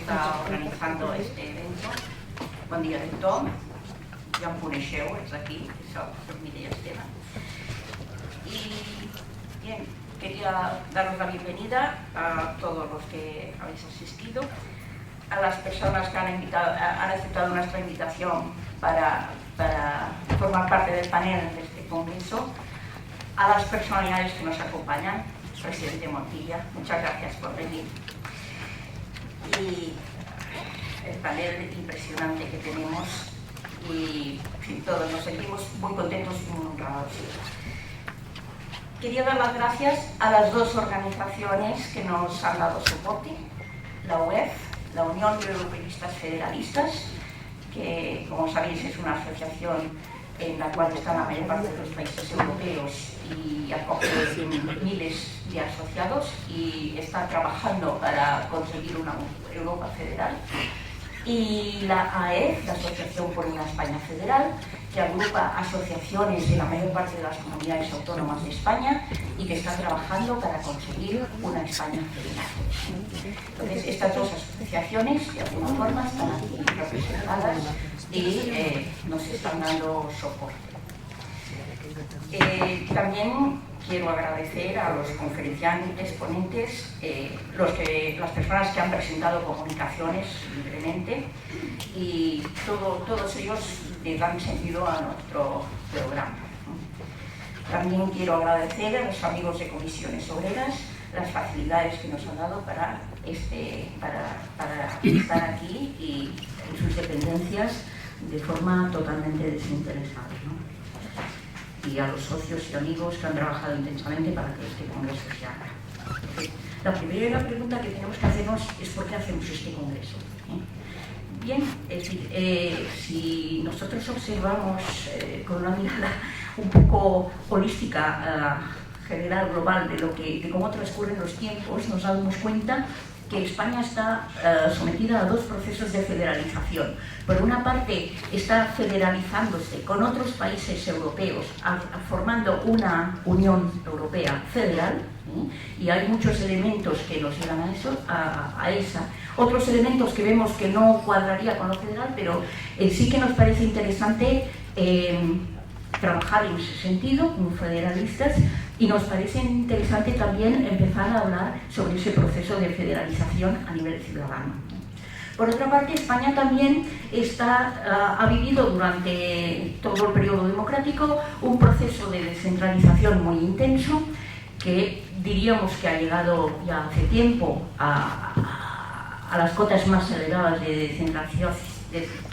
está organizando este evento. Bon dia a tothom. Ja em coneixeu, és aquí, soy Mireia Esteve. Y bien, quería daros la bienvenida a todos los que habéis asistido, a las personas que han aceptado nuestra invitación para formar parte del panel de este congreso, a las personalidades que nos acompañan, presidente Montilla, muchas gracias por venir. Y el panel impresionante que tenemos y todos nos sentimos muy contentos y muy honrados. Quería dar las gracias a las dos organizaciones que nos han dado soporte, la UEF, la Unión de Europeístas Federalistas, que como sabéis es una asociación en la cual están la mayor parte de los países europeos y acoge miles de asociados y está trabajando para conseguir una Europa federal. Y la AEF, la Asociación por una España Federal, que agrupa asociaciones de la mayor parte de las comunidades autónomas de España y que está trabajando para conseguir una España federal. Entonces, estas dos asociaciones, de alguna forma, están aquí representadas y nos están dando soporte. También quiero agradecer a los conferenciantes, ponentes, las personas que han presentado comunicaciones libremente y todos ellos le dan sentido a nuestro programa. También quiero agradecer a los amigos de Comisiones Obreras las facilidades que nos han dado para estar aquí y en sus dependencias de forma totalmente desinteresada, ¿no? Y a los socios y amigos que han trabajado intensamente para que este congreso se haga. La primera pregunta que tenemos que hacernos es ¿por qué hacemos este congreso? Bien, es decir, si nosotros observamos con una mirada un poco holística, general, global, de cómo transcurren los tiempos, nos damos cuenta que España está sometida a dos procesos de federalización. Por una parte, está federalizándose con otros países europeos, formando una Unión Europea federal, y hay muchos elementos que nos llevan a eso, a esa. Otros elementos que vemos que no cuadraría con lo federal, pero sí que nos parece interesante trabajar en ese sentido, como federalistas, y nos parece interesante también empezar a hablar sobre ese proceso de federalización a nivel ciudadano. Por otra parte, España también ha vivido durante todo el periodo democrático un proceso de descentralización muy intenso, que diríamos que ha llegado ya hace tiempo a las cotas más elevadas de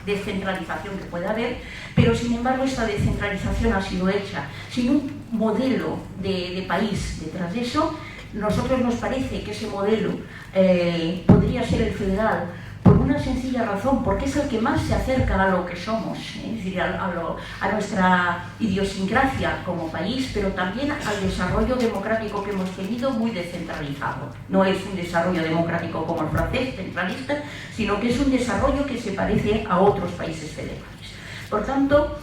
descentralización que puede haber, pero sin embargo esta descentralización ha sido hecha sin un modelo de país detrás de eso. Nosotros nos parece que ese modelo podría ser el federal por una sencilla razón, porque es el que más se acerca a lo que somos, es decir, a nuestra idiosincrasia como país, pero también al desarrollo democrático que hemos tenido muy descentralizado. No es un desarrollo democrático como el francés, centralista, sino que es un desarrollo que se parece a otros países federales. Por tanto,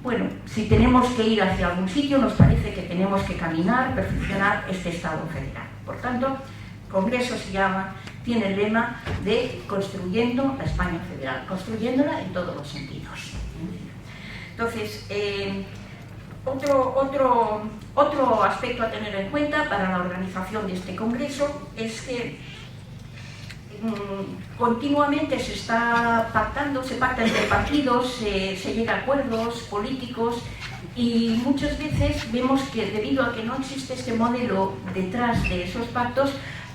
bueno, si tenemos que ir hacia algún sitio, nos parece que tenemos que caminar, perfeccionar este Estado federal. Por tanto, el Congreso tiene el lema de construyendo la España federal, construyéndola en todos los sentidos. Entonces, otro aspecto a tener en cuenta para la organización de este Congreso es que continuamente se está pactando, se pacta entre partidos, se llega a acuerdos políticos y muchas veces vemos que debido a que no existe este modelo detrás de esos pactos,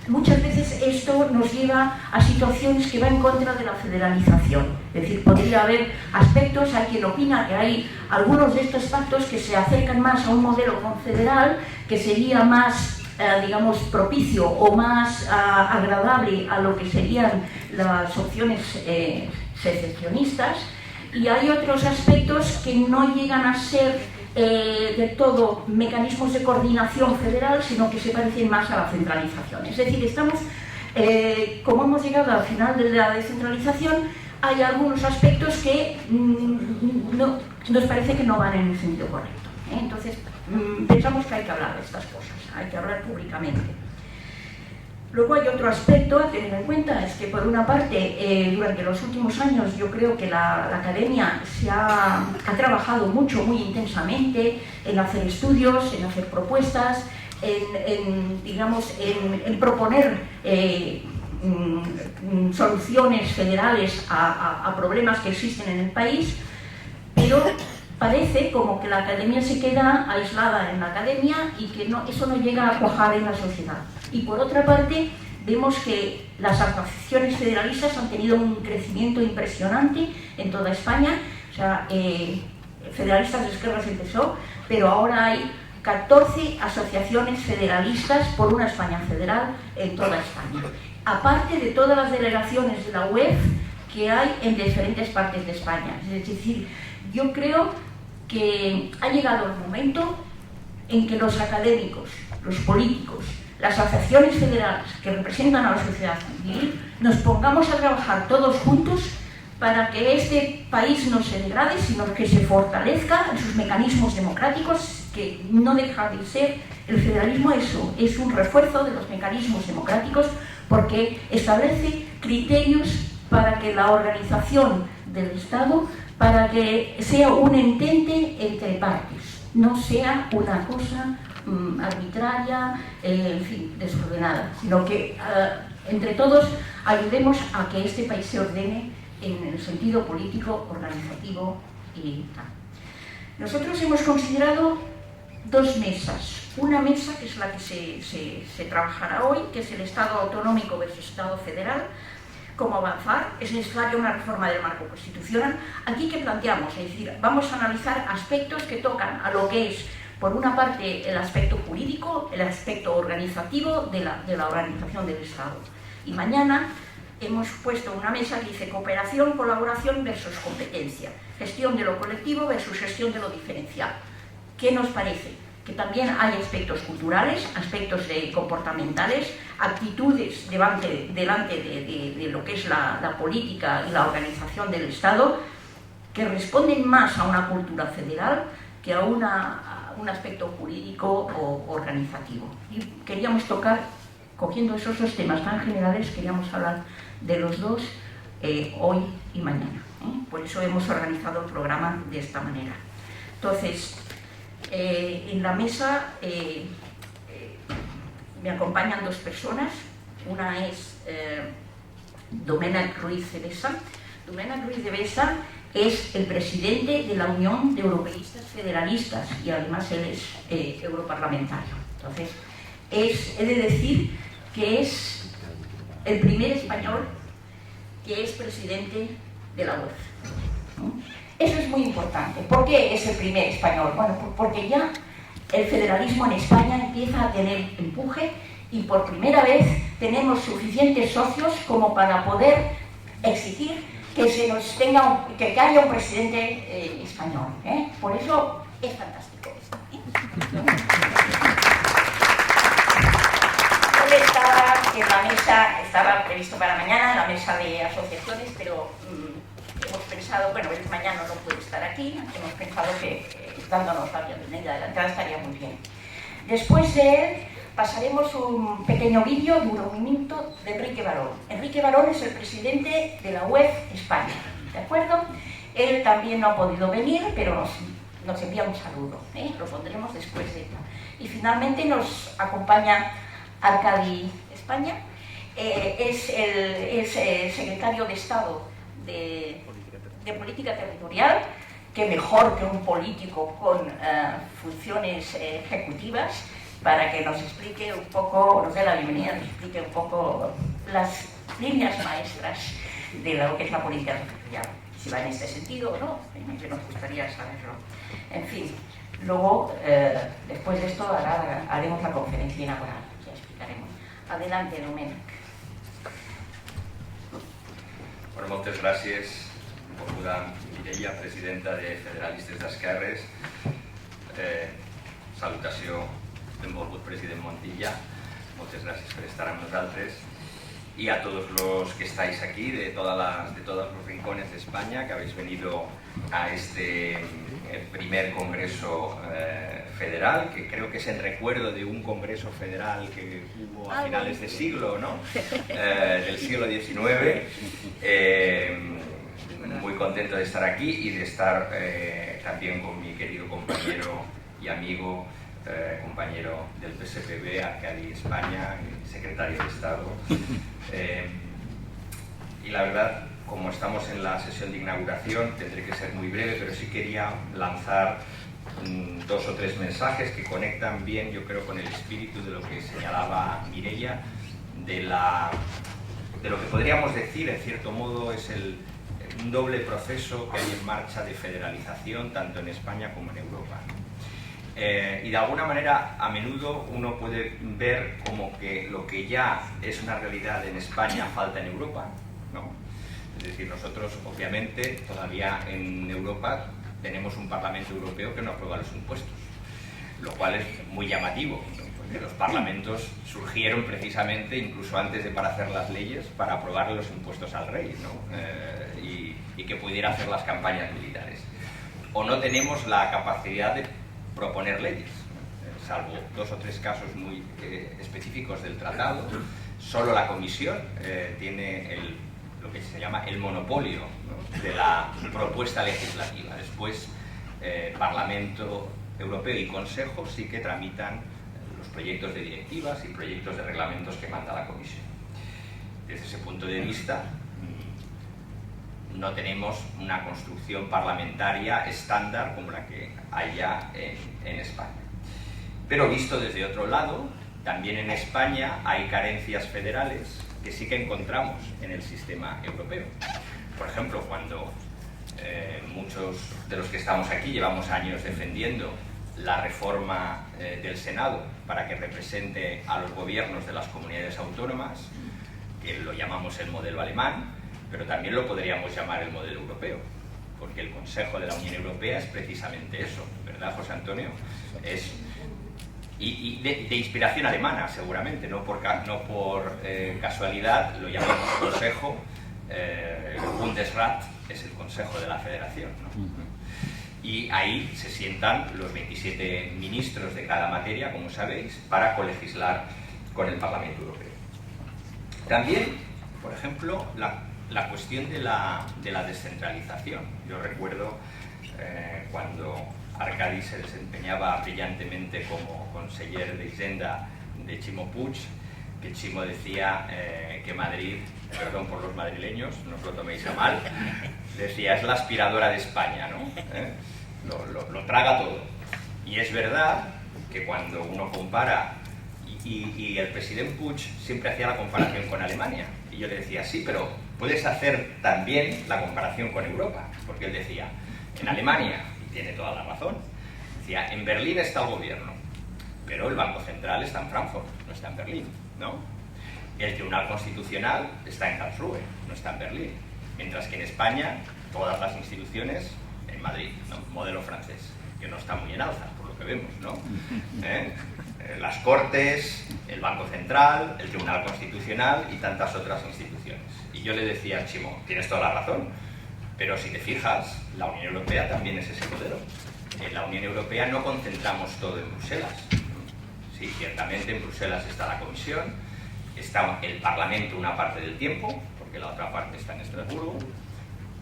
muchas veces esto nos lleva a situaciones que van en contra de la federalización. Es decir, podría haber aspectos, hay quien opina que hay algunos de estos pactos que se acercan más a un modelo confederal, que sería más digamos, propicio o más agradable a lo que serían las opciones secesionistas, y hay otros aspectos que no llegan a ser de todo mecanismos de coordinación federal, sino que se parecen más a la centralización. Es decir, estamos, como hemos llegado al final de la descentralización, hay algunos aspectos que nos parece que no van en el sentido correcto. Entonces, pensamos que hay que hablar de estas cosas, hay que hablar públicamente. Luego hay otro aspecto a tener en cuenta, es que por una parte, durante los últimos años yo creo que la academia ha trabajado mucho, muy intensamente en hacer estudios, en hacer propuestas, en proponer soluciones federales a problemas que existen en el país, pero parece como que la academia se queda aislada en la academia y que eso no llega a cuajar en la sociedad. Y por otra parte, vemos que las asociaciones federalistas han tenido un crecimiento impresionante en toda España. O sea, Federalistas de Esquerras empezó, pero ahora hay 14 asociaciones federalistas por una España federal en toda España. Aparte de todas las delegaciones de la UEF que hay en diferentes partes de España. Es decir, yo creo que ha llegado el momento en que los académicos, los políticos, las asociaciones federales que representan a la sociedad civil, nos pongamos a trabajar todos juntos para que este país no se degrade, sino que se fortalezca en sus mecanismos democráticos, que no deja de ser el federalismo eso, es un refuerzo de los mecanismos democráticos porque establece criterios para que la organización del Estado, para que sea un entente entre partes, no sea una cosa arbitraria, en fin, desordenada, sino que entre todos ayudemos a que este país se ordene en el sentido político, organizativo y tal. Nosotros hemos considerado dos mesas. Una mesa que es la que se trabajará hoy, que es el Estado autonómico versus Estado federal. Cómo avanzar, es necesaria una reforma del marco constitucional. Aquí, ¿qué planteamos? Es decir, vamos a analizar aspectos que tocan a lo que es, por una parte, el aspecto jurídico, el aspecto organizativo de la organización del Estado. Y mañana hemos puesto una mesa que dice cooperación, colaboración versus competencia, gestión de lo colectivo versus gestión de lo diferencial. ¿Qué nos parece? Que también hay aspectos culturales, aspectos comportamentales, actitudes delante de lo que es la política y la organización del Estado, que responden más a una cultura federal que a un aspecto jurídico o organizativo. Y queríamos tocar, cogiendo esos dos temas tan generales, queríamos hablar de los dos hoy y mañana. Por eso hemos organizado el programa de esta manera. Entonces, en la mesa me acompañan dos personas. Una es Domènec Ruiz de Besa. Domènec Ruiz de Besa es el presidente de la Unión de Europeístas Federalistas y además él es europarlamentario. Entonces, he de decir que es el primer español que es presidente de la UEF. Eso es muy importante. ¿Por qué es el primer español? Bueno, porque ya el federalismo en España empieza a tener empuje y por primera vez tenemos suficientes socios como para poder exigir que haya un presidente español. Por eso es fantástico esto. Que la mesa estaba previsto para mañana, la mesa de asociaciones, pero hemos pensado, bueno, él mañana no puede estar aquí, hemos pensado que dándonos la bienvenida de la entrada estaría muy bien. Después de él pasaremos un pequeño vídeo, dura un minuto, de Enrique Barón. Enrique Barón es el presidente de la UEF España, ¿de acuerdo? Él también no ha podido venir, pero nos envía un saludo, lo pondremos después de esto. Y finalmente nos acompaña Arcadi España, es el secretario de Estado de Política Territorial, que mejor que un político con funciones ejecutivas, para que nos explique un poco, nos dé la bienvenida, nos explique un poco las líneas maestras de lo que es la política territorial, si va en este sentido o no, que nos gustaría saberlo. En fin, luego, después de esto, haremos la conferencia inaugural, ya explicaremos. Adelante, Domènec. Bueno, moltes gràcies, benvolguda Mireia, presidenta de Federalistes d'Esquerres. Salutació, benvolgut president Montilla. Moltes gràcies per estar amb nosaltres. y a todos los que estáis aquí, de todos los rincones de España, que habéis venido a este primer Congreso Federal, que creo que es el recuerdo de un Congreso Federal que hubo a finales de siglo, ¿no? Del siglo XIX. Muy contento de estar aquí y de estar también con mi querido compañero y amigo, compañero del PSPB, Arcadi España, secretario de Estado. Y la verdad, como estamos en la sesión de inauguración, tendré que ser muy breve, pero sí quería lanzar 2 o 3 mensajes que conectan bien, yo creo, con el espíritu de lo que señalaba Mireia, de lo que podríamos decir, en cierto modo, es un doble proceso que hay en marcha de federalización, tanto en España como en Europa. Y de alguna manera, a menudo uno puede ver como que lo que ya es una realidad en España falta en Europa, ¿no? Es decir, nosotros, obviamente, todavía en Europa tenemos un Parlamento Europeo que no aprueba los impuestos, lo cual es muy llamativo, ¿no? Porque los parlamentos surgieron precisamente, incluso antes de para hacer las leyes, para aprobar los impuestos al rey, ¿no? Y que pudiera hacer las campañas militares. O no tenemos la capacidad de proponer leyes, salvo 2 o 3 casos muy específicos del tratado. Solo la Comisión tiene lo que se llama el monopolio, ¿no?, de la propuesta legislativa. Después, Parlamento Europeo y Consejo sí que tramitan los proyectos de directivas y proyectos de reglamentos que manda la Comisión. Desde ese punto de vista, no tenemos una construcción parlamentaria estándar como la que hay ya en España. Pero visto desde otro lado, también en España hay carencias federales que sí que encontramos en el sistema europeo. Por ejemplo, cuando muchos de los que estamos aquí llevamos años defendiendo la reforma del Senado para que represente a los gobiernos de las comunidades autónomas, que lo llamamos el modelo alemán, pero también lo podríamos llamar el modelo europeo, porque el Consejo de la Unión Europea es precisamente eso, ¿verdad, José Antonio? Y de inspiración alemana, seguramente, no por casualidad lo llamamos Consejo. El Bundesrat es el Consejo de la Federación, ¿no? Y ahí se sientan los 27 ministros de cada materia, como sabéis, para colegislar con el Parlamento Europeo. También, por ejemplo, la cuestión de la descentralización. Yo recuerdo cuando Arcadi se desempeñaba brillantemente como conseller de Hisenda de Chimo Puig, que Chimo decía que Madrid, perdón por los madrileños, no os lo toméis a mal, decía, es la aspiradora de España, ¿no? Lo traga todo. Y es verdad que cuando uno compara, y el presidente Puig siempre hacía la comparación con Alemania, y yo le decía, sí, pero puedes hacer también la comparación con Europa, porque él decía, en Alemania, y tiene toda la razón, decía, en Berlín está el gobierno, pero el Banco Central está en Frankfurt, no está en Berlín, ¿no? El Tribunal Constitucional está en Karlsruhe, no está en Berlín, mientras que en España todas las instituciones en Madrid, ¿no? Modelo francés, que no está muy en alza, por lo que vemos, ¿no? Las Cortes, el Banco Central, el Tribunal Constitucional y tantas otras instituciones. Y yo le decía a Chimo, tienes toda la razón, pero si te fijas, la Unión Europea también es ese modelo. En la Unión Europea no concentramos todo en Bruselas. Sí, ciertamente en Bruselas está la Comisión, está el Parlamento una parte del tiempo, porque la otra parte está en Estrasburgo,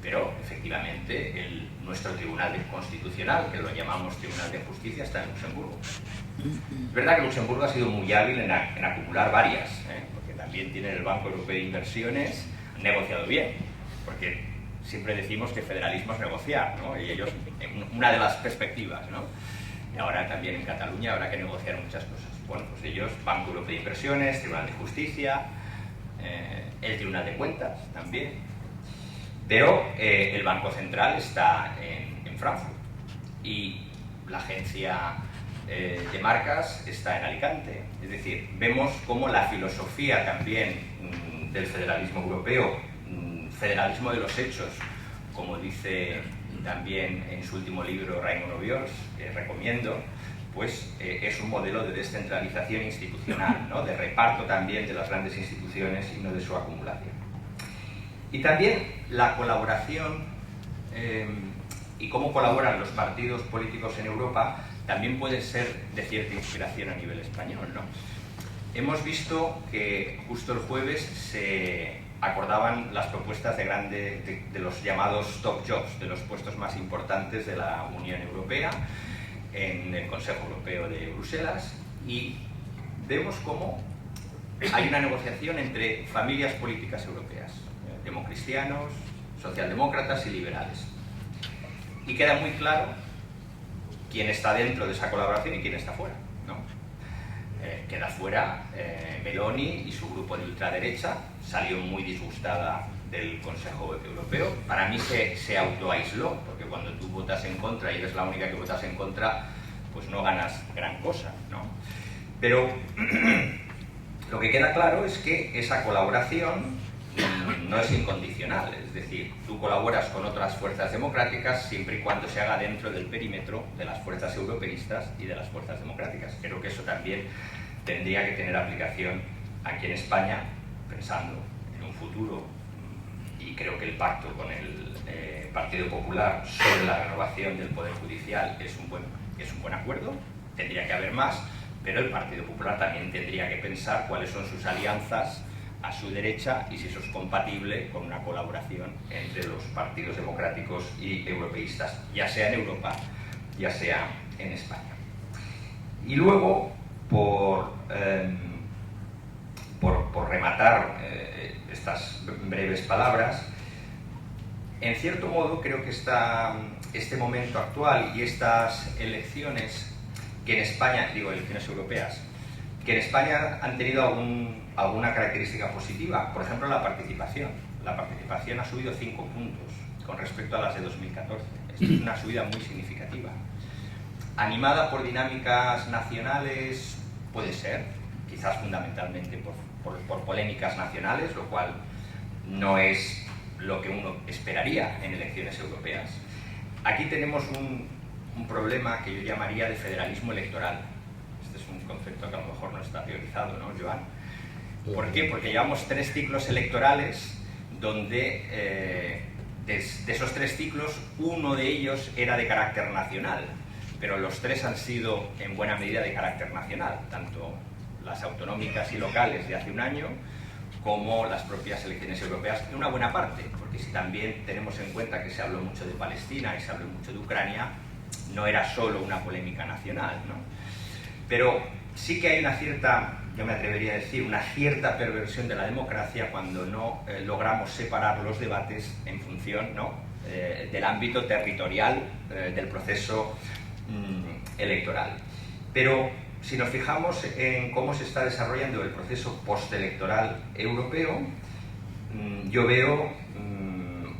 pero efectivamente nuestro Tribunal Constitucional, que lo llamamos Tribunal de Justicia, está en Luxemburgo. Es verdad que Luxemburgo ha sido muy hábil en acumular varias, porque también tiene el Banco Europeo de Inversiones negociado bien, porque siempre decimos que federalismo es negociar, ¿no? Y ellos, una de las perspectivas, ¿no? Y ahora también en Cataluña habrá que negociar muchas cosas. Bueno, pues ellos, Banco Europeo de Inversiones, Tribunal de Justicia, el Tribunal de Cuentas también. Pero el Banco Central está en Frankfurt y la agencia de marcas está en Alicante. Es decir, vemos cómo la filosofía también del federalismo europeo, federalismo de los hechos, como dice también en su último libro Raymond Obiols, que recomiendo, pues es un modelo de descentralización institucional, ¿no? De reparto también de las grandes instituciones y no de su acumulación. Y también la colaboración y cómo colaboran los partidos políticos en Europa también puede ser de cierta inspiración a nivel español, ¿no? Hemos visto que justo el jueves se acordaban las propuestas de los llamados top jobs, de los puestos más importantes de la Unión Europea en el Consejo Europeo de Bruselas, y vemos cómo hay una negociación entre familias políticas europeas, democristianos, socialdemócratas y liberales. Y queda muy claro quién está dentro de esa colaboración y quién está fuera, ¿no? Queda fuera Meloni y su grupo de ultraderecha. Salió muy disgustada del Consejo Europeo. Para mí se autoaisló, porque cuando tú votas en contra y eres la única que votas en contra, pues no ganas gran cosa, ¿no? Pero lo que queda claro es que esa colaboración no es incondicional, es decir, tú colaboras con otras fuerzas democráticas siempre y cuando se haga dentro del perímetro de las fuerzas europeístas y de las fuerzas democráticas. Creo que eso también tendría que tener aplicación aquí en España, pensando en un futuro, y creo que el pacto con el Partido Popular sobre la renovación del Poder Judicial es un buen acuerdo. Tendría que haber más, pero el Partido Popular también tendría que pensar cuáles son sus alianzas a su derecha y si eso es compatible con una colaboración entre los partidos democráticos y europeístas, ya sea en Europa, ya sea en España. Y luego, por rematar estas breves palabras, en cierto modo creo que este momento actual y estas elecciones que en España, digo elecciones europeas, que en España han tenido alguna característica positiva. Por ejemplo, la participación. La participación ha subido 5 puntos con respecto a las de 2014. Esto es una subida muy significativa. Animada por dinámicas nacionales, puede ser, quizás fundamentalmente por polémicas nacionales, lo cual no es lo que uno esperaría en elecciones europeas. Aquí tenemos un problema que yo llamaría de federalismo electoral. Este es un concepto que a lo mejor no está teorizado, ¿no, Joan? ¿Por qué? Porque llevamos 3 ciclos electorales donde de esos 3 ciclos, uno de ellos era de carácter nacional, pero los 3 han sido en buena medida de carácter nacional, tanto las autonómicas y locales de hace un año como las propias elecciones europeas, en una buena parte, porque si también tenemos en cuenta que se habló mucho de Palestina y se habló mucho de Ucrania, no era solo una polémica nacional, ¿no? Pero sí que hay una cierta, yo me atrevería a decir, una cierta perversión de la democracia cuando no logramos separar los debates en función, ¿no?, del ámbito territorial del proceso electoral. Pero si nos fijamos en cómo se está desarrollando el proceso postelectoral europeo, yo veo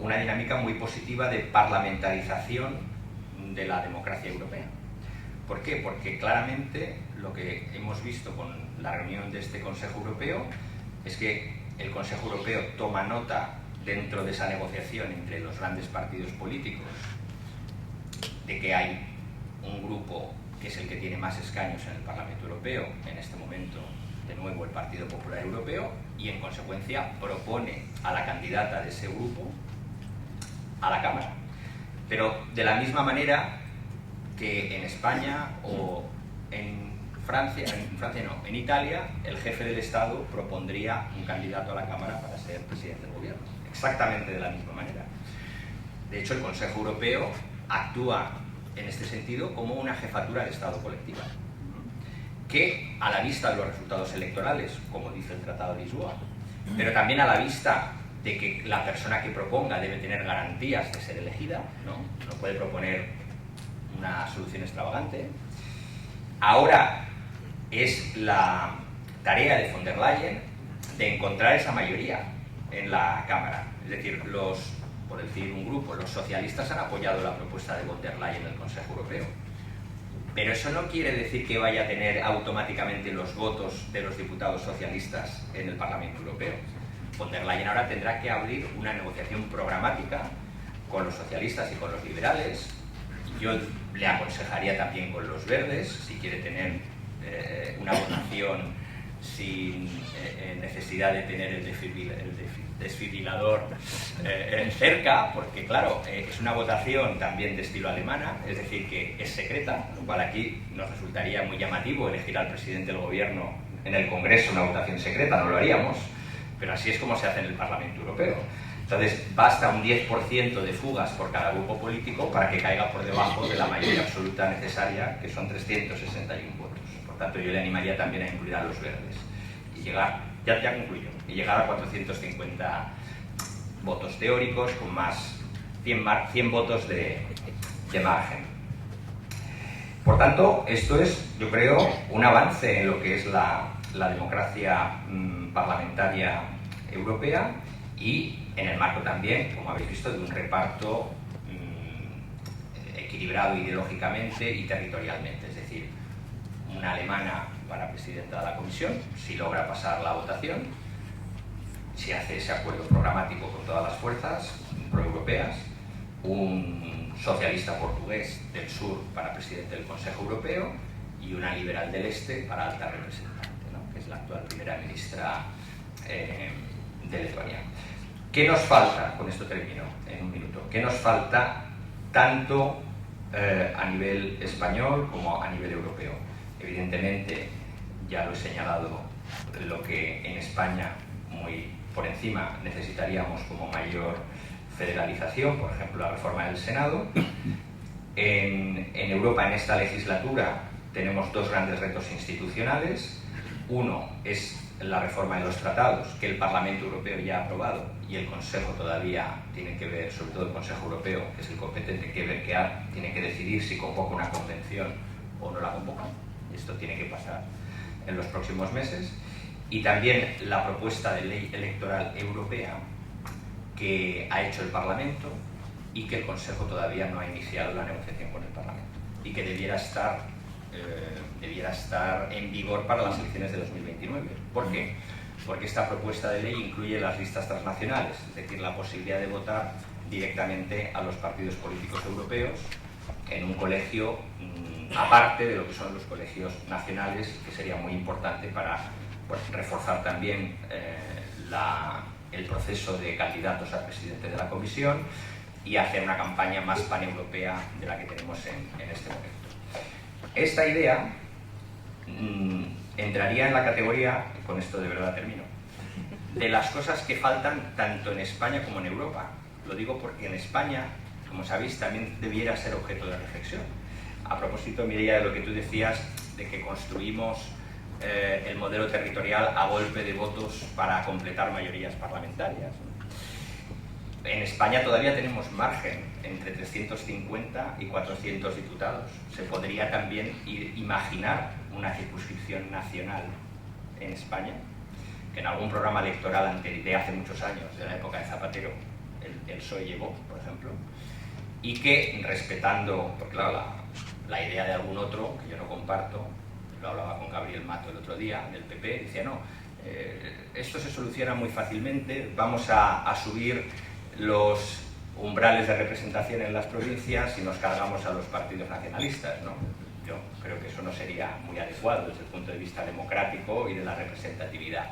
una dinámica muy positiva de parlamentarización de la democracia europea. ¿Por qué? Porque claramente lo que hemos visto con la reunión de este Consejo Europeo es que el Consejo Europeo toma nota dentro de esa negociación entre los grandes partidos políticos de que hay un grupo que es el que tiene más escaños en el Parlamento Europeo, en este momento de nuevo el Partido Popular Europeo, y en consecuencia propone a la candidata de ese grupo a la Cámara. Pero de la misma manera que en España o en en Italia, el jefe del Estado propondría un candidato a la Cámara para ser presidente del gobierno. Exactamente de la misma manera. De hecho, el Consejo Europeo actúa en este sentido como una jefatura de Estado colectiva, que a la vista de los resultados electorales, como dice el Tratado de Lisboa, pero también a la vista de que la persona que proponga debe tener garantías de ser elegida, no puede proponer una solución extravagante. Ahora es la tarea de von der Leyen de encontrar esa mayoría en la Cámara. Es decir, por decir un grupo, los socialistas han apoyado la propuesta de von der Leyen en el Consejo Europeo. Pero eso no quiere decir que vaya a tener automáticamente los votos de los diputados socialistas en el Parlamento Europeo. Von der Leyen ahora tendrá que abrir una negociación programática con los socialistas y con los liberales Yo le aconsejaría también con los verdes, si quiere tener una votación sin necesidad de tener el desfibrilador cerca, porque claro, es una votación también de estilo alemana, es decir, que es secreta, lo cual aquí nos resultaría muy llamativo elegir al presidente del gobierno en el Congreso una votación secreta, no lo haríamos, pero así es como se hace en el Parlamento Europeo. Entonces, basta un 10% de fugas por cada grupo político para que caiga por debajo de la mayoría absoluta necesaria, que son 361 votos. Por tanto, yo le animaría también a incluir a los verdes y llegar, ya concluyo, y llegar a 450 votos teóricos con más 100 votos de margen. Por tanto, esto es, yo creo, un avance en lo que es la democracia parlamentaria europea y en el marco también, como habéis visto, de un reparto equilibrado ideológicamente y territorialmente. Es decir, una alemana para presidenta de la Comisión, si logra pasar la votación, si hace ese acuerdo programático con todas las fuerzas proeuropeas, un socialista portugués del sur para presidente del Consejo Europeo y una liberal del este para alta representante, ¿no? Que es la actual primera ministra de Letonia. ¿Qué nos falta? Con esto termino en un minuto. ¿Qué nos falta tanto a nivel español como a nivel europeo? Evidentemente, ya lo he señalado, lo que en España, muy por encima, necesitaríamos como mayor federalización, por ejemplo, la reforma del Senado. En Europa, en esta legislatura, tenemos dos grandes retos institucionales. Uno es la reforma de los tratados, que el Parlamento Europeo ya ha aprobado y el Consejo todavía tiene que ver, sobre todo el Consejo Europeo, que es el competente, tiene que decidir si convoca una convención o no la convoca. Esto tiene que pasar en los próximos meses. Y también la propuesta de ley electoral europea que ha hecho el Parlamento y que el Consejo todavía no ha iniciado la negociación con el Parlamento y que debiera estar en vigor para las elecciones de 2029. ¿Por qué? Porque esta propuesta de ley incluye las listas transnacionales, es decir, la posibilidad de votar directamente a los partidos políticos europeos en un colegio aparte de lo que son los colegios nacionales, que sería muy importante para reforzar también el proceso de candidatos a presidente de la Comisión y hacer una campaña más paneuropea de la que tenemos en este momento. Esta idea entraría en la categoría, con esto de verdad termino, de las cosas que faltan tanto en España como en Europa. Lo digo porque en España, como sabéis, también debiera ser objeto de reflexión. A propósito, Mireia, de lo que tú decías, de que construimos el modelo territorial a golpe de votos para completar mayorías parlamentarias. En España todavía tenemos margen entre 350 y 400 diputados. Se podría también imaginar una circunscripción nacional en España, que en algún programa electoral de hace muchos años, de la época de Zapatero, el PSOE llevó, por ejemplo, y que respetando, porque claro, la idea de algún otro, que yo no comparto, lo hablaba con Gabriel Mato el otro día, del PP, decía no, esto se soluciona muy fácilmente, vamos a subir los umbrales de representación en las provincias y nos cargamos a los partidos nacionalistas, ¿no? Yo creo que eso no sería muy adecuado desde el punto de vista democrático y de la representatividad,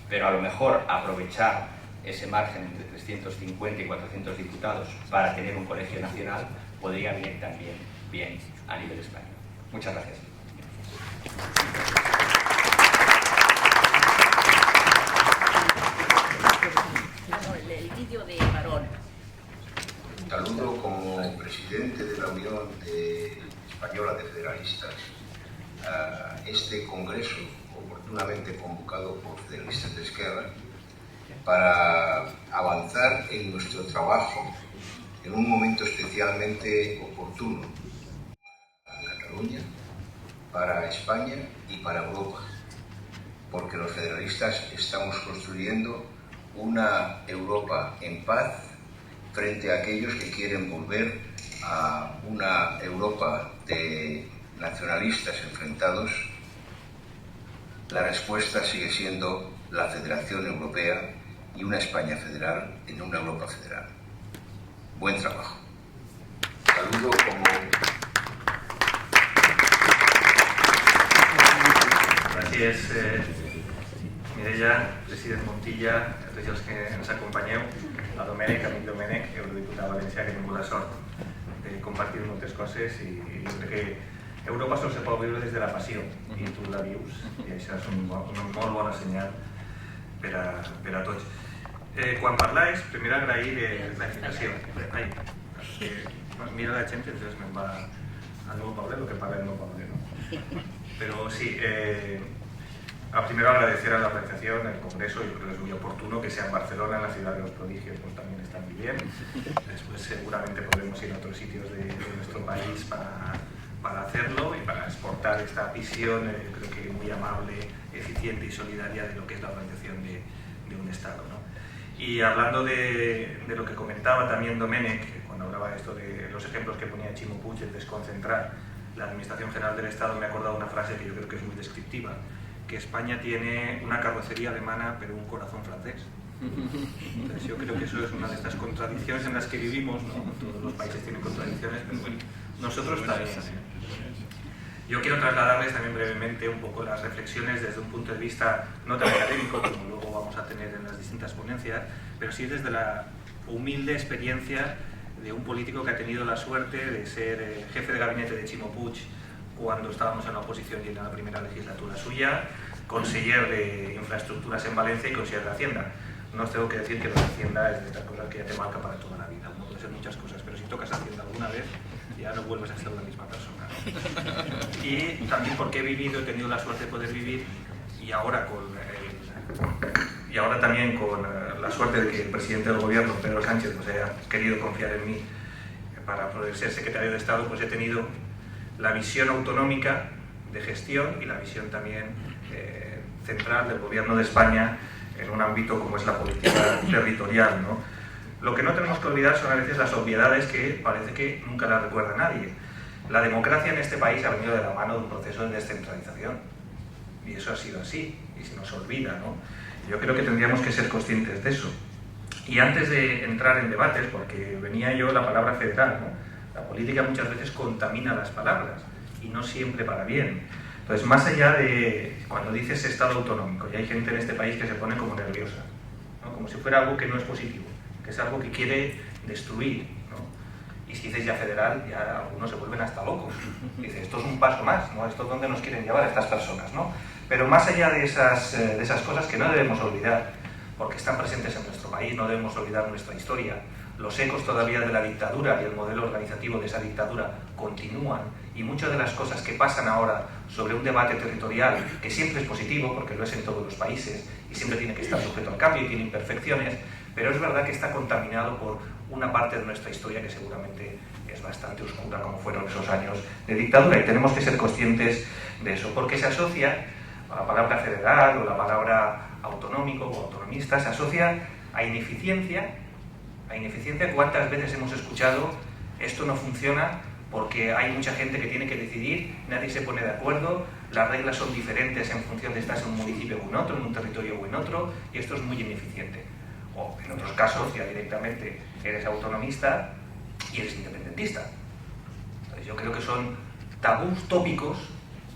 pero a lo mejor aprovechar ese margen entre 350 y 400 diputados para tener un colegio nacional podría venir también bien a nivel español. Muchas gracias. El vídeo de Barón. Saludo como presidente de la Unión Española de Federalistas a este congreso oportunamente convocado por Federalistas de Esquerra para avanzar en nuestro trabajo en un momento especialmente oportuno para Cataluña, para España y para Europa, porque los federalistas estamos construyendo una Europa en paz frente a aquellos que quieren volver a una Europa de nacionalistas enfrentados. La respuesta sigue siendo la Federación Europea y una España federal en una Europa federal. Buen trabajo. Salud. saludo como... Gràcies, Mireia, president Montilla, a tots els que ens acompanyeu, a Domènec, amic Domènec, eurodiputat valencià, que he tingut la sort de compartir moltes coses i jo crec que Europa sol se pot viure des de la passió i tu la vius i això és una molt bona senyal per a tots. Quan parlàs, primer agrair la invitació. Ai, mira la gent, entonces me'n va al meu poble, lo que parla el meu poble, ¿no? Pero sí, primero agradecer a la organización, el Congreso, yo creo que es muy oportuno que sea en Barcelona, en la ciudad de los prodigios, pues también está muy bien. Después seguramente podremos ir a otros sitios de nuestro país para hacerlo y para exportar esta visión, creo que muy amable, eficiente y solidaria de lo que es la organización de un Estado, ¿no? Y hablando de lo que comentaba también Domènec, cuando hablaba esto de los ejemplos que ponía Ximo Puig, el desconcentrar la Administración General del Estado, me he acordado una frase que yo creo que es muy descriptiva, que España tiene una carrocería alemana pero un corazón francés. Entonces yo creo que eso es una de estas contradicciones en las que vivimos, ¿no? Todos los países tienen contradicciones, pero bueno, nosotros también. Yo quiero trasladarles también brevemente un poco las reflexiones desde un punto de vista no tan académico, como luego vamos a tener en las distintas ponencias, pero sí desde la humilde experiencia de un político que ha tenido la suerte de ser jefe de gabinete de Ximo Puig cuando estábamos en la oposición y en la primera legislatura suya, conseller de infraestructuras en Valencia y conseller de Hacienda. No os tengo que decir que la Hacienda es de estas cosas que ya te marca para toda la vida. Uno puede ser muchas cosas, pero si tocas Hacienda alguna vez, ya no vuelves a ser la misma persona, ¿no? Y también porque he vivido, he tenido la suerte de poder vivir, y ahora también con la suerte de que el presidente del gobierno, Pedro Sánchez, pues haya querido confiar en mí para poder ser secretario de Estado, pues he tenido la visión autonómica de gestión y la visión también central del gobierno de España en un ámbito como es la política territorial, ¿no? Lo que no tenemos que olvidar son a veces las obviedades que parece que nunca las recuerda nadie. La democracia en este país ha venido de la mano de un proceso de descentralización y eso ha sido así y se nos olvida, ¿no? Yo creo que tendríamos que ser conscientes de eso. Y antes de entrar en debates, porque venía yo la palabra federal, ¿no? La política muchas veces contamina las palabras y no siempre para bien. Entonces, más allá de cuando dices Estado autonómico, y hay gente en este país que se pone como nerviosa, ¿no? Como si fuera algo que no es positivo, que es algo que quiere destruir, ¿no? Y si dices ya federal, ya algunos se vuelven hasta locos. Dice, esto es un paso más, ¿no? Esto es donde nos quieren llevar estas personas, ¿no? Pero más allá de esas cosas que no debemos olvidar, porque están presentes en nuestro país, no debemos olvidar nuestra historia. Los ecos todavía de la dictadura y el modelo organizativo de esa dictadura continúan, y muchas de las cosas que pasan ahora sobre un debate territorial, que siempre es positivo, porque lo es en todos los países, y siempre tiene que estar sujeto al cambio y tiene imperfecciones, pero es verdad que está contaminado por una parte de nuestra historia que seguramente es bastante oscura, como fueron esos años de dictadura, y tenemos que ser conscientes de eso, porque se asocia a la palabra federal o la palabra autonómico o autonomista, se asocia a ineficiencia. ¿Cuántas veces hemos escuchado esto no funciona porque hay mucha gente que tiene que decidir, nadie se pone de acuerdo, las reglas son diferentes en función de estar en un municipio o en otro, en un territorio o en otro, y esto es muy ineficiente? O en otros casos ya directamente eres autonomista y eres independentista. Entonces yo creo que son tabús tópicos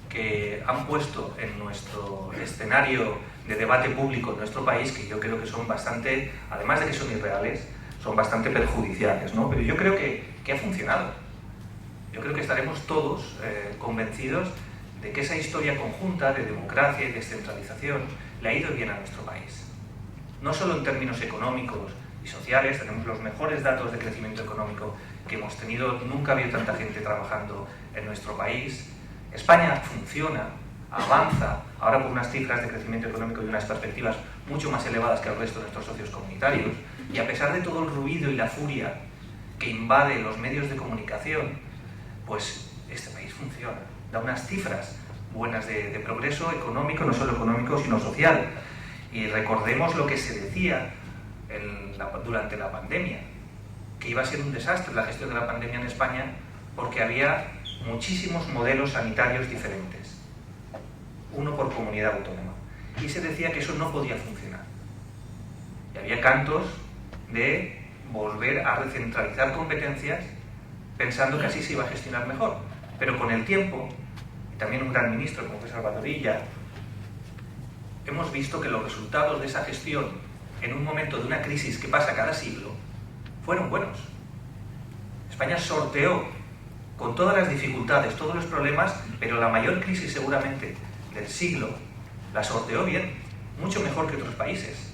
que han puesto en nuestro escenario de debate público en nuestro país, que yo creo que son bastante, además de que son irreales, son bastante perjudiciales, ¿no? Pero yo creo que ha funcionado. Yo creo que estaremos todos convencidos de que esa historia conjunta de democracia y descentralización le ha ido bien a nuestro país. No solo en términos económicos y sociales, tenemos los mejores datos de crecimiento económico que hemos tenido, nunca ha habido tanta gente trabajando en nuestro país. España funciona, avanza, ahora con unas cifras de crecimiento económico y unas perspectivas mucho más elevadas que el resto de nuestros socios comunitarios, y a pesar de todo el ruido y la furia que invade los medios de comunicación, pues este país funciona, da unas cifras buenas de progreso económico, no solo económico, sino social. Y recordemos lo que se decía durante la pandemia, que iba a ser un desastre la gestión de la pandemia en España porque había muchísimos modelos sanitarios diferentes, uno por comunidad autónoma, y se decía que eso no podía funcionar. Y había cantos de volver a recentralizar competencias pensando que así se iba a gestionar mejor. Pero con el tiempo, y también un gran ministro como fue Salvador Illa, hemos visto que los resultados de esa gestión en un momento de una crisis que pasa cada siglo fueron buenos. España sorteó con todas las dificultades, todos los problemas, pero la mayor crisis seguramente del siglo la sorteó bien, mucho mejor que otros países,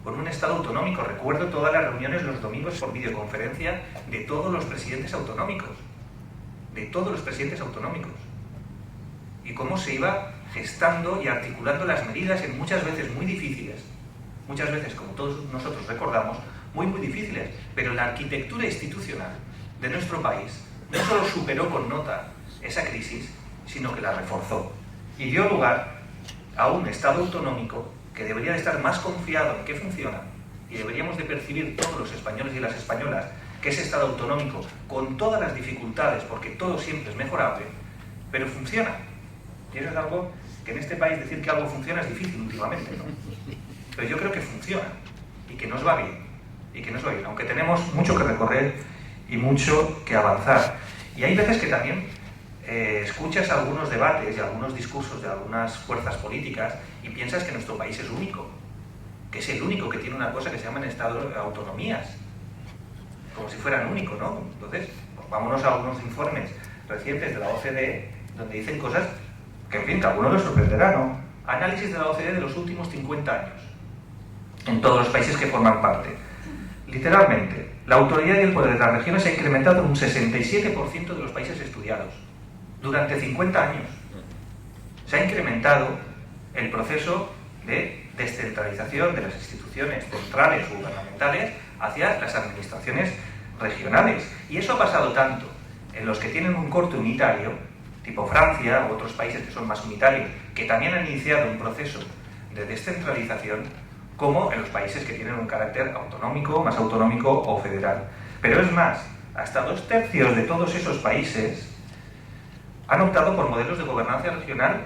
con un Estado autonómico. Recuerdo todas las reuniones los domingos por videoconferencia de todos los presidentes autonómicos, y cómo se iba gestando y articulando las medidas en muchas veces muy difíciles, muchas veces, como todos nosotros recordamos, muy difíciles, pero la arquitectura institucional de nuestro país no solo superó con nota esa crisis, sino que la reforzó y dio lugar a un Estado autonómico que debería de estar más confiado en que funciona, y deberíamos de percibir todos los españoles y las españolas que ese Estado autonómico, con todas las dificultades, porque todo siempre es mejorable, pero funciona. Y eso es algo que en este país decir que algo funciona es difícil últimamente, ¿no? Pero yo creo que funciona y que nos va bien, aunque tenemos mucho que recorrer y mucho que avanzar. Y hay veces que también escuchas algunos debates y algunos discursos de algunas fuerzas políticas y piensas que nuestro país es único, que es el único que tiene una cosa que se llama Estado de autonomías, como si fueran únicos, ¿no? Entonces, pues vámonos a algunos informes recientes de la OCDE donde dicen cosas que, en fin, que a algunos les sorprenderá, ¿no? Análisis de la OCDE de los últimos 50 años, en todos los países que forman parte. Literalmente, la autoridad y el poder de las regiones se ha incrementado en un 67% de los países estudiados. Durante 50 años se ha incrementado el proceso de descentralización de las instituciones centrales o gubernamentales hacia las administraciones regionales. Y eso ha pasado tanto en los que tienen un corte unitario, tipo Francia u otros países que son más unitarios, que también han iniciado un proceso de descentralización, como en los países que tienen un carácter autonómico, más autonómico o federal. Pero es más, hasta 2/3 de todos esos países han optado por modelos de gobernanza regional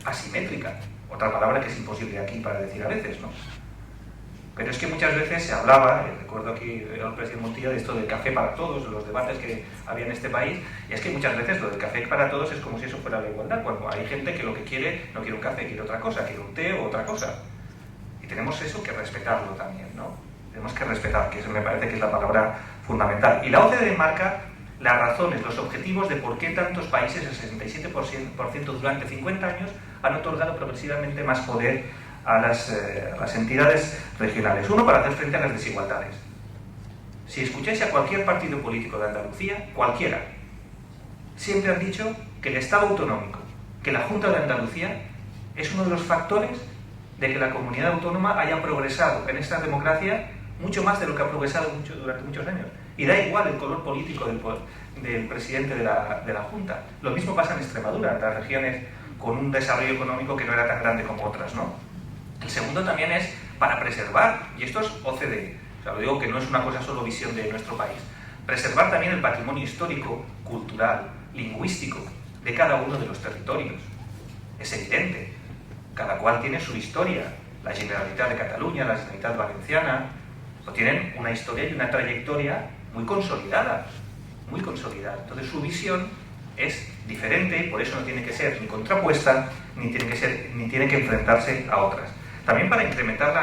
asimétrica, otra palabra que es imposible aquí para decir a veces, ¿no? Pero es que muchas veces se hablaba, recuerdo aquí el presidente Montilla, de esto del café para todos, de los debates que había en este país, y es que muchas veces lo del café para todos es como si eso fuera la igualdad, cuando hay gente que lo que quiere no quiere un café, quiere otra cosa, quiere un té o otra cosa. Y tenemos eso que respetarlo también, ¿no? Tenemos que respetar, que eso me parece que es la palabra fundamental. Y la OCDE marca las razones, los objetivos de por qué tantos países, el 67% durante 50 años, han otorgado progresivamente más poder a las entidades regionales. Uno, para hacer frente a las desigualdades. Si escucháis a cualquier partido político de Andalucía, cualquiera, siempre han dicho que el Estado autonómico, que la Junta de Andalucía, es uno de los factores de que la comunidad autónoma haya progresado en esta democracia mucho más de lo que ha progresado durante muchos años. Y da igual el color político del presidente de la Junta. Lo mismo pasa en Extremadura, en las regiones con un desarrollo económico que no era tan grande como otras, ¿no? El segundo también es para preservar, y esto es OCDE, o sea, lo digo que no es una cosa solo visión de nuestro país, preservar también el patrimonio histórico, cultural, lingüístico de cada uno de los territorios. Es evidente, cada cual tiene su historia. La Generalitat de Cataluña, la Generalitat Valenciana, tienen una historia y una trayectoria muy consolidada, muy consolidada. Entonces su visión es diferente y por eso no tiene que ser ni contrapuesta ni tiene que enfrentarse a otras. También para incrementar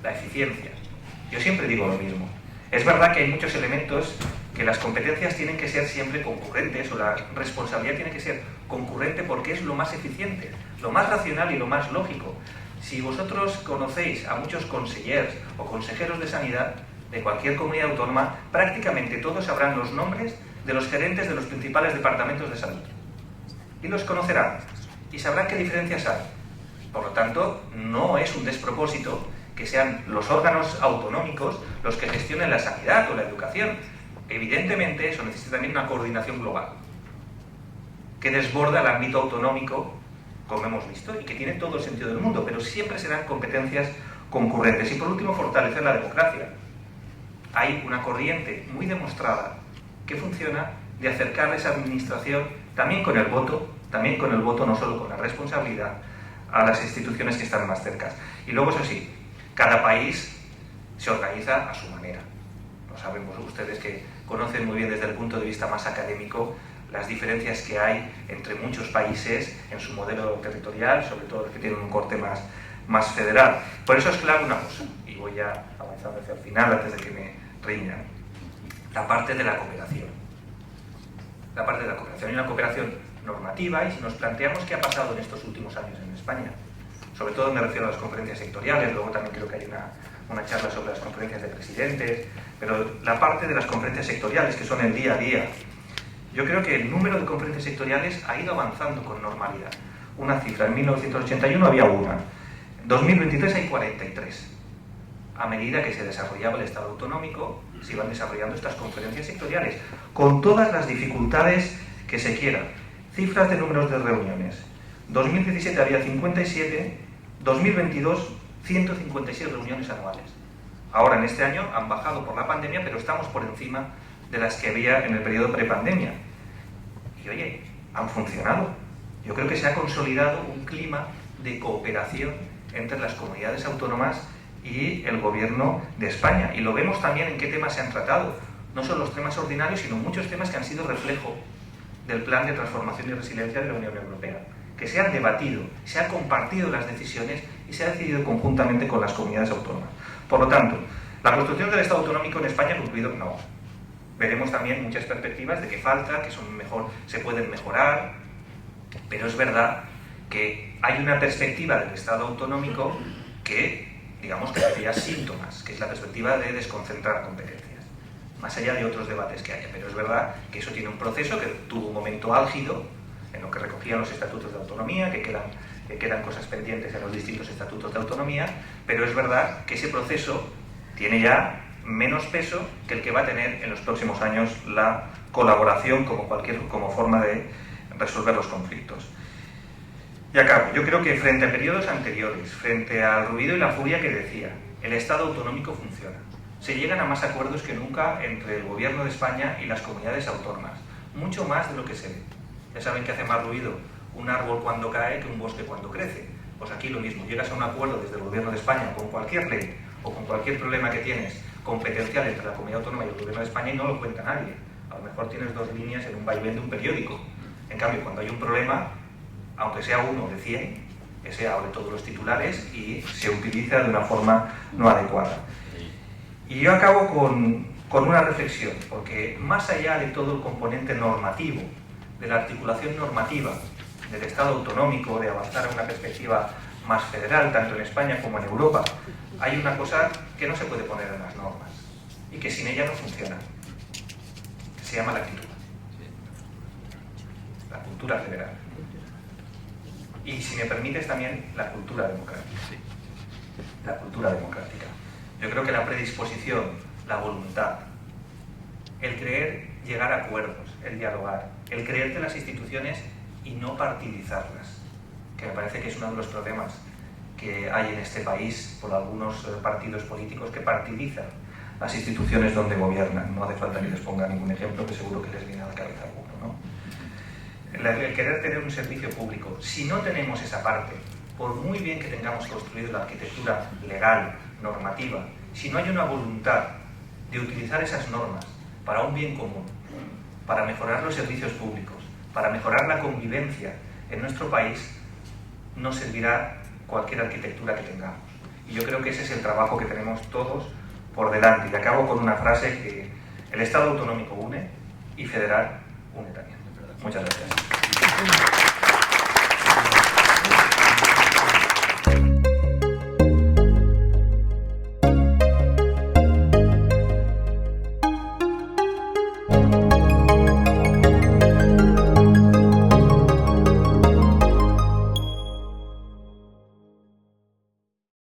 la eficiencia. Yo siempre digo lo mismo. Es verdad que hay muchos elementos que las competencias tienen que ser siempre concurrentes, o la responsabilidad tiene que ser concurrente porque es lo más eficiente, lo más racional y lo más lógico. Si vosotros conocéis a muchos consejeros o consejeros de sanidad de cualquier comunidad autónoma, prácticamente todos sabrán los nombres de los gerentes de los principales departamentos de salud. Y los conocerán y sabrán qué diferencias hay. Por lo tanto, no es un despropósito que sean los órganos autonómicos los que gestionen la sanidad o la educación. Evidentemente, eso necesita también una coordinación global, que desborda el ámbito autonómico, como hemos visto, y que tiene todo el sentido del mundo, pero siempre serán competencias concurrentes. Y por último, fortalecer la democracia. Hay una corriente muy demostrada que funciona de acercar esa administración también con el voto, no solo con la responsabilidad, a las instituciones que están más cerca. Y luego, eso sí, cada país se organiza a su manera. Lo saben ustedes que conocen muy bien desde el punto de vista más académico las diferencias que hay entre muchos países en su modelo territorial, sobre todo los que tienen un corte más federal. Por eso es clave una cosa, y voy ya avanzando hacia el final antes de que me riñan, la parte de la cooperación. La parte de la cooperación. Hay una cooperación normativa, y si nos planteamos qué ha pasado en estos últimos años en España, sobre todo me refiero a las conferencias sectoriales, luego también creo que hay una charla sobre las conferencias de presidentes, pero la parte de las conferencias sectoriales, que son el día a día, yo creo que el número de conferencias sectoriales ha ido avanzando con normalidad. Una cifra, en 1981 había una, en 2023 hay 43. A medida que se desarrollaba el Estado autonómico, se iban desarrollando estas conferencias sectoriales, con todas las dificultades que se quieran. Cifras de números de reuniones. 2017 había 57, 2022 156 reuniones anuales. Ahora en este año han bajado por la pandemia, pero estamos por encima de las que había en el periodo prepandemia. Y oye, han funcionado. Yo creo que se ha consolidado un clima de cooperación entre las comunidades autónomas y el Gobierno de España. Y lo vemos también en qué temas se han tratado. No solo los temas ordinarios, sino muchos temas que han sido reflejo del Plan de Transformación y Resiliencia de la Unión Europea, que se han debatido, se han compartido las decisiones y se ha decidido conjuntamente con las comunidades autónomas. Por lo tanto, la construcción del Estado autonómico en España ha concluido, no. Veremos también muchas perspectivas de que falta, que se pueden mejorar, pero es verdad que hay una perspectiva del Estado autonómico que, digamos, que tendría síntomas, que es la perspectiva de desconcentrar competencias, más allá de otros debates que haya. Pero es verdad que eso tiene un proceso que tuvo un momento álgido, en lo que recogían los estatutos de autonomía, que quedan cosas pendientes en los distintos estatutos de autonomía, pero es verdad que ese proceso tiene ya menos peso que el que va a tener en los próximos años la colaboración como forma de resolver los conflictos. Y acabo. Yo creo que frente a periodos anteriores, frente al ruido y la furia que decía, el Estado autonómico funciona. Se llegan a más acuerdos que nunca entre el Gobierno de España y las comunidades autónomas, mucho más de lo que se ve. Ya saben que hace más ruido un árbol cuando cae que un bosque cuando crece. Pues aquí lo mismo, llegas a un acuerdo desde el Gobierno de España con cualquier ley o con cualquier problema que tienes competencial entre la comunidad autónoma y el Gobierno de España y no lo cuenta nadie. A lo mejor tienes 2 líneas en un vaivén de un periódico. En cambio, cuando hay un problema, aunque sea uno de 100, ese abre todos los titulares y se utiliza de una forma no adecuada. Y yo acabo con una reflexión, porque más allá de todo el componente normativo, de la articulación normativa del Estado autonómico, de avanzar a una perspectiva más federal, tanto en España como en Europa, hay una cosa que no se puede poner en las normas y que sin ella no funciona, que se llama la actitud, la cultura federal. Y si me permites también la cultura democrática. La cultura democrática. Yo creo que la predisposición, la voluntad, el querer llegar a acuerdos, el dialogar, el creerte las instituciones y no partidizarlas, que me parece que es uno de los problemas que hay en este país por algunos partidos políticos que partidizan las instituciones donde gobiernan. No hace falta que les ponga ningún ejemplo, que seguro que les viene a la cabeza alguno, ¿no? El querer tener un servicio público, si no tenemos esa parte, por muy bien que tengamos construido la arquitectura legal, normativa, si no hay una voluntad de utilizar esas normas para un bien común, para mejorar los servicios públicos, para mejorar la convivencia en nuestro país, no servirá cualquier arquitectura que tengamos. Y yo creo que ese es el trabajo que tenemos todos por delante. Y acabo con una frase que el Estado autonómico une y federal une también. Muchas gracias.